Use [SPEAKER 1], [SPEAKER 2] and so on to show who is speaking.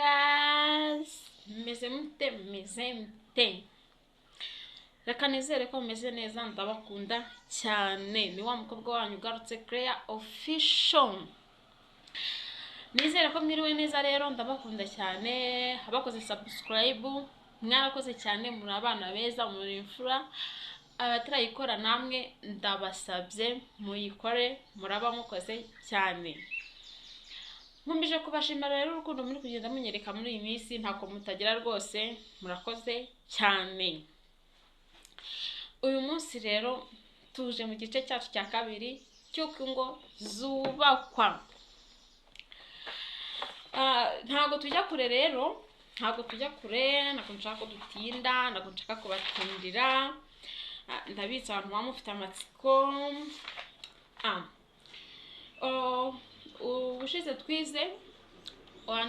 [SPEAKER 1] Guys, meze mute. Reka nizere ko meze neza, ndabakunda cyane. Ni wa mukobwa wanyu ugarutse Claire Official. Nizere ko mwiriwe neza rero, ndabakunda cyane. Abakoze subscribe, mwarakoze cyane, muri abana beza, muri imfura. Abatarayikora namwe ndabasabye muyikore, muraba mukoze cyane. Mumbije kubashimira rero urukundo muri kugenda munyereka muri iyi minsi, ntako mutagira rwose, murakoze cyane. Uyu munsi rero tuje mu gice cyacu cya kabiri cy'uko ngo zubakwa. Ntago tujya kure rero, ntago nshaka ko dutinda, ntago nshaka kubatindira. Ndabitsa abantu baba mufite amatsiko. Ubushize twize